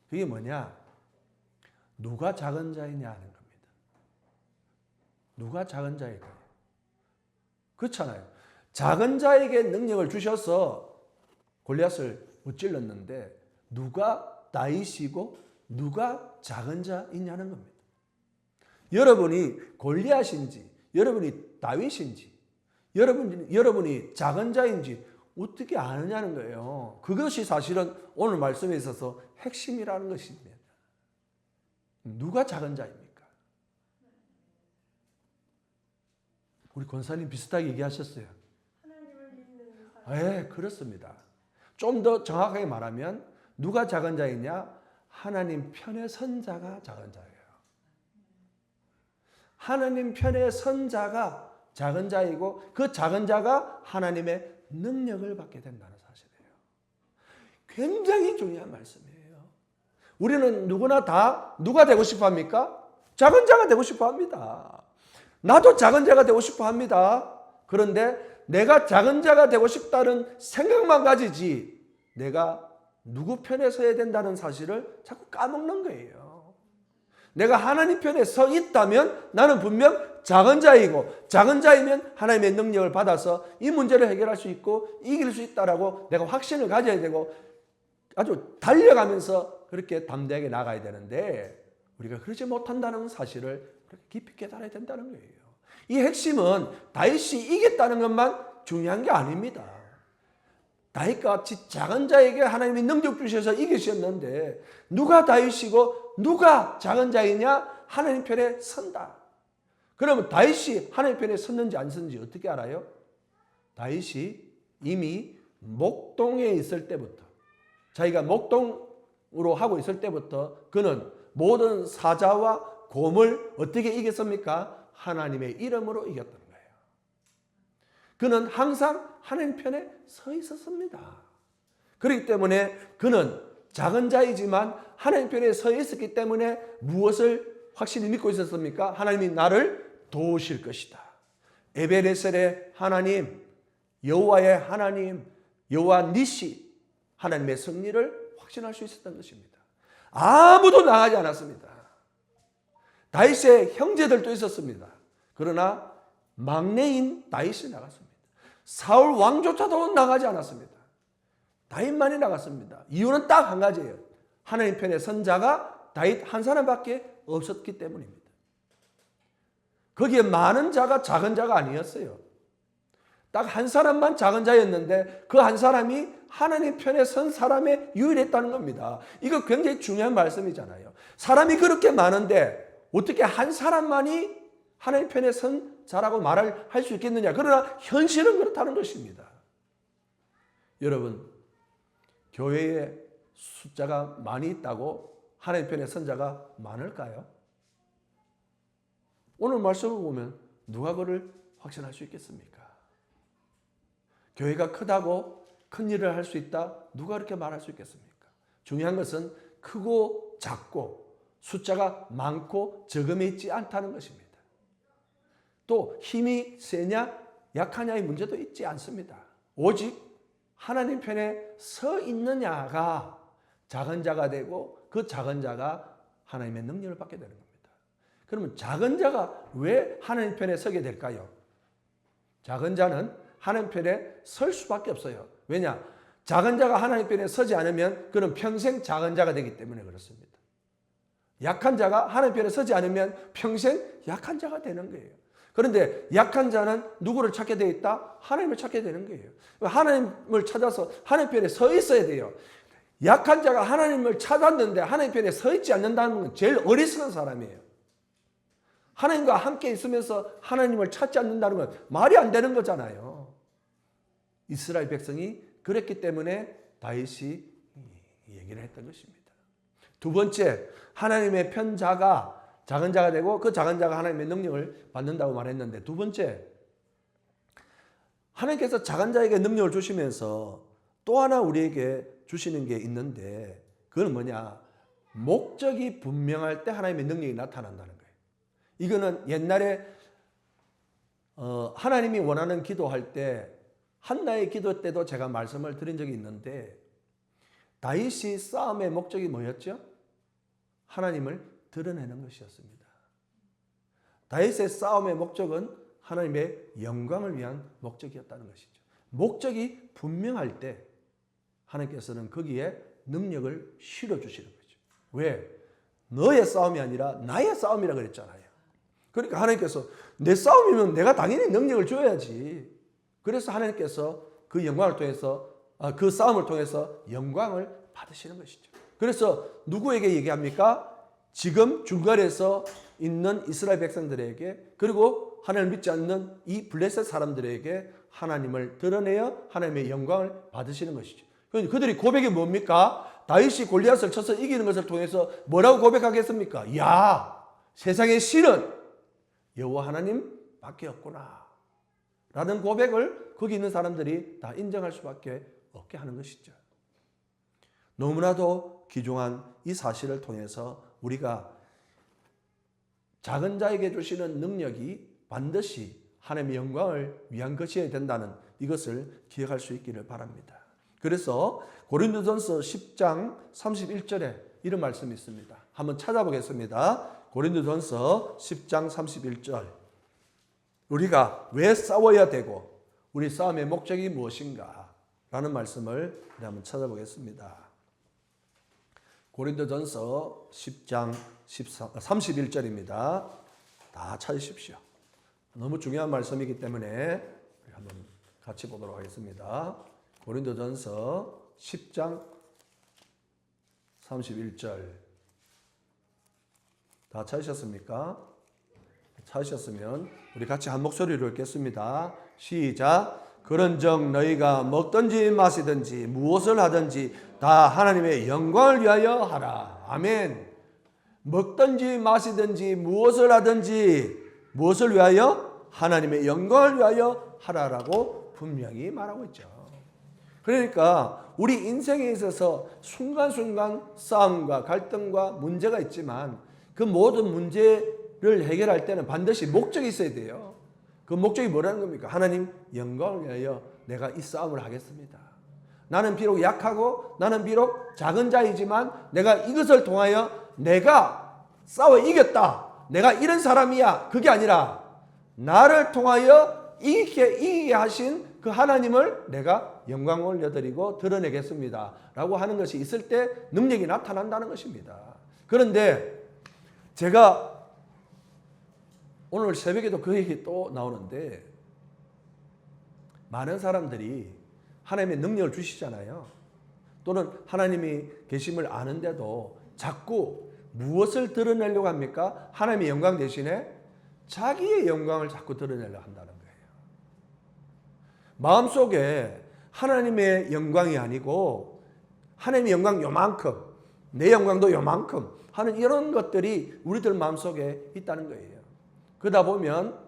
[SPEAKER 1] 그게 뭐냐? 누가 작은 자이냐 하는 겁니다. 누가 작은 자일까요? 그렇잖아요. 작은 자에게 능력을 주셔서 골리앗을 무찔렀는데 누가 다윗이고 누가 작은 자이냐는 겁니다. 여러분이 골리앗인지 여러분이 다윗인지 여러분이 작은 자인지 어떻게 아느냐는 거예요. 그것이 사실은 오늘 말씀에 있어서 핵심이라는 것입니다. 누가 작은 자입니까? 우리 권사님 비슷하게 얘기하셨어요.
[SPEAKER 2] 하나님을 믿는 사람.
[SPEAKER 1] 네, 그렇습니다. 좀 더 정확하게 말하면 누가 작은 자이냐? 하나님 편에 선 자가 작은 자예요. 하나님 편에 선 자가 작은 자이고 그 작은 자가 하나님의 능력을 받게 된다는 사실이에요. 굉장히 중요한 말씀이에요. 우리는 누구나 다 누가 되고 싶어 합니까? 작은 자가 되고 싶어 합니다. 나도 작은 자가 되고 싶어 합니다. 그런데 내가 작은 자가 되고 싶다는 생각만 가지지 내가 누구 편에 서야 된다는 사실을 자꾸 까먹는 거예요. 내가 하나님 편에 서 있다면 나는 분명 작은 자이고 작은 자이면 하나님의 능력을 받아서 이 문제를 해결할 수 있고 이길 수 있다라고 내가 확신을 가져야 되고 아주 달려가면서 그렇게 담대하게 나가야 되는데 우리가 그러지 못한다는 사실을 깊이 깨달아야 된다는 거예요. 이 핵심은 다윗이 이겼다는 것만 중요한 게 아닙니다. 다윗과 같이 작은 자에게 하나님이 능력 주셔서 이기셨는데 누가 다윗이고 누가 작은 자이냐? 하나님 편에 선다. 그러면 다윗이 하나님 편에 섰는지 안 섰는지 어떻게 알아요? 다윗이 이미 목동에 있을 때부터 자기가 목동으로 하고 있을 때부터 그는 모든 사자와 곰을 어떻게 이겼습니까? 하나님의 이름으로 이겼던 거예요. 그는 항상 하나님 편에 서 있었습니다. 그렇기 때문에 그는 작은 자이지만 하나님 편에 서 있었기 때문에 무엇을 확실히 믿고 있었습니까? 하나님이 나를 도우실 것이다. 에베네셀의 하나님, 여호와의 하나님, 여호와 니시 하나님의 승리를 확신할 수 있었던 것입니다. 아무도 나가지 않았습니다. 다윗의 형제들도 있었습니다. 그러나 막내인 다윗이 나갔습니다. 사울 왕조차도 나가지 않았습니다. 다윗만이 나갔습니다. 이유는 딱 한 가지예요. 하나님 편의 선자가 다윗 한 사람밖에 없었기 때문입니다. 거기에 많은 자가 작은 자가 아니었어요. 딱 한 사람만 작은 자였는데 그 한 사람이 하나님 편에 선 사람에 유일했다는 겁니다. 이거 굉장히 중요한 말씀이잖아요. 사람이 그렇게 많은데 어떻게 한 사람만이 하나님 편에 선 자라고 말을 할 수 있겠느냐. 그러나 현실은 그렇다는 것입니다. 여러분, 교회에 숫자가 많이 있다고 하나님 편에 선 자가 많을까요? 오늘 말씀을 보면 누가 그를 확신할 수 있겠습니까? 교회가 크다고 큰 일을 할 수 있다? 누가 그렇게 말할 수 있겠습니까? 중요한 것은 크고 작고 숫자가 많고 적음에 있지 않다는 것입니다. 또 힘이 세냐 약하냐의 문제도 있지 않습니다. 오직 하나님 편에 서 있느냐가 작은 자가 되고 그 작은 자가 하나님의 능력을 받게 되는 겁니다. 그러면 작은 자가 왜 하나님 편에 서게 될까요? 작은 자는 하나님 편에 설 수밖에 없어요. 왜냐? 작은 자가 하나님 편에 서지 않으면 그는 평생 작은 자가 되기 때문에 그렇습니다. 약한 자가 하나님 편에 서지 않으면 평생 약한 자가 되는 거예요. 그런데 약한 자는 누구를 찾게 되어 있다? 하나님을 찾게 되는 거예요. 하나님을 찾아서 하나님 편에 서 있어야 돼요. 약한 자가 하나님을 찾았는데 하나님 편에 서 있지 않는다는 건 제일 어리석은 사람이에요. 하나님과 함께 있으면서 하나님을 찾지 않는다는 건 말이 안 되는 거잖아요. 이스라엘 백성이 그랬기 때문에 다윗이 얘기를 했던 것입니다. 두 번째, 하나님의 편자가 작은 자가 되고 그 작은 자가 하나님의 능력을 받는다고 말했는데, 두 번째, 하나님께서 작은 자에게 능력을 주시면서 또 하나 우리에게 주시는 게 있는데, 그건 뭐냐? 목적이 분명할 때 하나님의 능력이 나타난다는 거예요. 이거는 옛날에 하나님이 원하는 기도할 때 한나의 기도 때도 제가 말씀을 드린 적이 있는데, 다윗이 싸움의 목적이 뭐였죠? 하나님을 드러내는 것이었습니다. 다윗의 싸움의 목적은 하나님의 영광을 위한 목적이었다는 것이죠. 목적이 분명할 때 하나님께서는 거기에 능력을 실어주시는 거죠. 왜? 너의 싸움이 아니라 나의 싸움이라 그랬잖아요. 그러니까 하나님께서 내 싸움이면 내가 당연히 능력을 줘야지. 그래서 하나님께서 그 영광을 통해서 그 싸움을 통해서 영광을 받으시는 것이죠. 그래서 누구에게 얘기합니까? 지금 중간에서 있는 이스라엘 백성들에게, 그리고 하나님을 믿지 않는 이 블레셋 사람들에게 하나님을 드러내어 하나님의 영광을 받으시는 것이죠. 그들이 고백이 뭡니까? 다윗이 골리앗을 쳐서 이기는 것을 통해서 뭐라고 고백하겠습니까? 야, 세상의 신은 여호와 하나님밖에 없구나 라는 고백을 거기 있는 사람들이 다 인정할 수밖에 없게 하는 것이죠. 너무나도 귀중한 이 사실을 통해서 우리가 작은 자에게 주시는 능력이 반드시 하나님의 영광을 위한 것이어야 된다는 이것을 기억할 수 있기를 바랍니다. 그래서 고린도전서 10장 31절에 이런 말씀이 있습니다. 한번 찾아보겠습니다. 고린도전서 10장 31절. 우리가 왜 싸워야 되고 우리 싸움의 목적이 무엇인가 라는 말씀을 한번 찾아보겠습니다. 고린도전서 10장 31절입니다. 다 찾으십시오. 너무 중요한 말씀이기 때문에 우리 한번 같이 보도록 하겠습니다. 고린도전서 10장 31절. 다 찾으셨습니까? 찾으셨으면 우리 같이 한 목소리로 읽겠습니다. 시작. 그런즉 너희가 먹든지 마시든지 무엇을 하든지 다 하나님의 영광을 위하여 하라. 아멘. 먹든지 마시든지 무엇을 하든지 무엇을 위하여? 하나님의 영광을 위하여 하라라고 분명히 말하고 있죠. 그러니까 우리 인생에 있어서 순간순간 싸움과 갈등과 문제가 있지만 그 모든 문제를 해결할 때는 반드시 목적이 있어야 돼요. 그 목적이 뭐라는 겁니까? 하나님 영광을 위하여 내가 이 싸움을 하겠습니다. 나는 비록 약하고 나는 비록 작은 자이지만 내가 이것을 통하여 내가 싸워 이겼다. 내가 이런 사람이야. 그게 아니라 나를 통하여 이기게 하신 그 하나님을 내가 영광을 올려드리고 드러내겠습니다. 라고 하는 것이 있을 때 능력이 나타난다는 것입니다. 그런데 제가 오늘 새벽에도 그 얘기 또 나오는데, 많은 사람들이 하나님의 능력을 주시잖아요. 또는 하나님이 계심을 아는데도 자꾸 무엇을 드러내려고 합니까? 하나님의 영광 대신에 자기의 영광을 자꾸 드러내려고 한다는 거예요. 마음속에 하나님의 영광이 아니고 하나님의 영광 요만큼, 내 영광도 요만큼 하는 이런 것들이 우리들 마음속에 있다는 거예요. 그러다 보면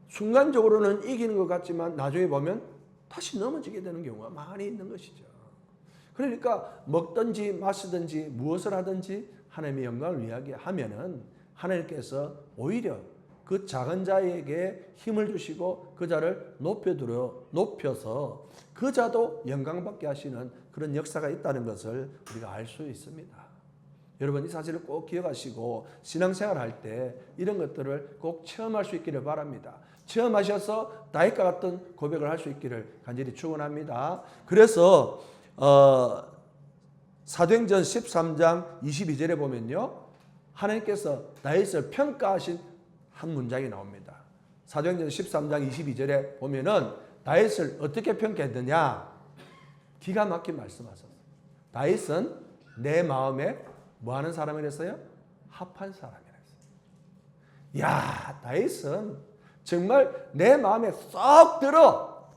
[SPEAKER 1] 순간적으로는 이기는 것 같지만 나중에 보면 다시 넘어지게 되는 경우가 많이 있는 것이죠. 그러니까 먹든지 마시든지 무엇을 하든지 하나님의 영광을 위하게 하면은 하나님께서 오히려 그 작은 자에게 힘을 주시고 그 자를 높여서 그 자도 영광받게 하시는 그런 역사가 있다는 것을 우리가 알 수 있습니다. 여러분 이 사실을 꼭 기억하시고 신앙생활 할 때 이런 것들을 꼭 체험할 수 있기를 바랍니다. 체험하셔서 다윗과 같은 고백을 할 수 있기를 간절히 축원합니다. 그래서 사도행전 13장 22절에 보면요. 하나님께서 다윗을 평가하신 한 문장이 나옵니다. 사도행전 13장 22절에 보면은 다윗을 어떻게 평가했느냐? 기가 막힌 말씀하셨어요. 다윗은 내 마음에 뭐 하는 사람이랬어요? 합한 사람이랬어요. 야, 다윗은 정말 내 마음에 쏙 들어.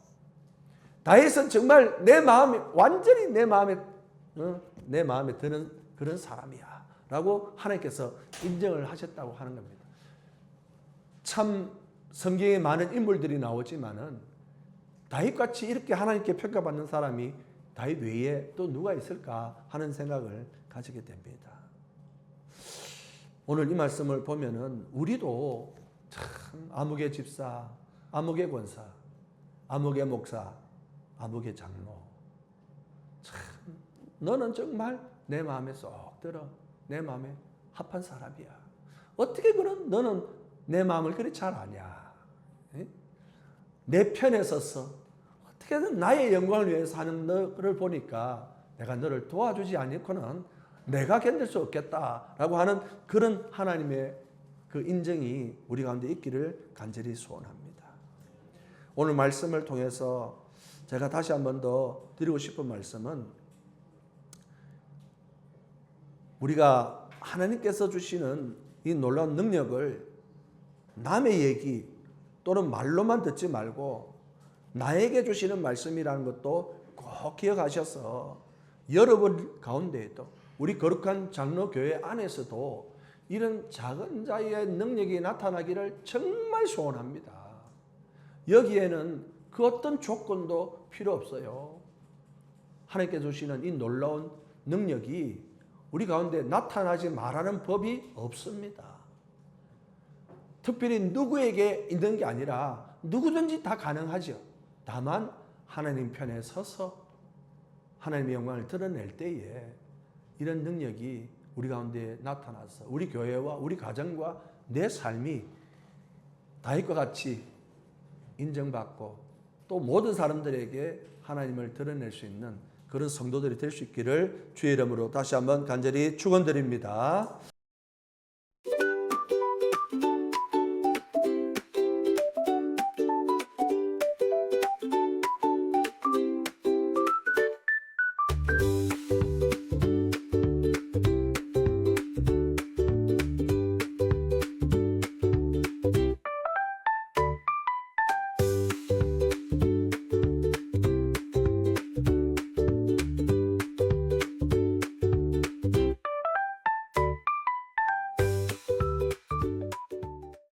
[SPEAKER 1] 다윗은 정말 내 마음에 완전히 내 마음에 드는 그런 사람이야. 라고 하나님께서 인정을 하셨다고 하는 겁니다. 참 성경에 많은 인물들이 나오지만은 다윗같이 이렇게 하나님께 평가받는 사람이 다윗 외에 또 누가 있을까 하는 생각을 가지게 됩니다. 오늘 이 말씀을 보면은 우리도 참 아무개 집사, 아무개 권사, 아무개 목사, 아무개 장로, 참 너는 정말 내 마음에 쏙 들어. 내 마음에 합한 사람이야. 어떻게 그런 너는 내 마음을 그리 잘 아냐? 내 편에 서서 어떻게든 나의 영광을 위해서 하는 너를 보니까 내가 너를 도와주지 않고는 내가 견딜 수 없겠다라고 하는 그런 하나님의 그 인정이 우리 가운데 있기를 간절히 소원합니다. 오늘 말씀을 통해서 제가 다시 한 번 더 드리고 싶은 말씀은 우리가 하나님께서 주시는 이 놀라운 능력을 남의 얘기 또는 말로만 듣지 말고 나에게 주시는 말씀이라는 것도 꼭 기억하셔서 여러분 가운데에도 우리 거룩한 장로교회 안에서도 이런 작은 자의 능력이 나타나기를 정말 소원합니다. 여기에는 그 어떤 조건도 필요 없어요. 하나님께 주시는 이 놀라운 능력이 우리 가운데 나타나지 말라는 법이 없습니다. 특별히 누구에게 있는 게 아니라 누구든지 다 가능하죠. 다만 하나님 편에 서서 하나님의 영광을 드러낼 때에 이런 능력이 우리 가운데 나타나서 우리 교회와 우리 가정과 내 삶이 다윗과 같이 인정받고 또 모든 사람들에게 하나님을 드러낼 수 있는 그런 성도들이 될 수 있기를 주의 이름으로 다시 한번 간절히 축원드립니다.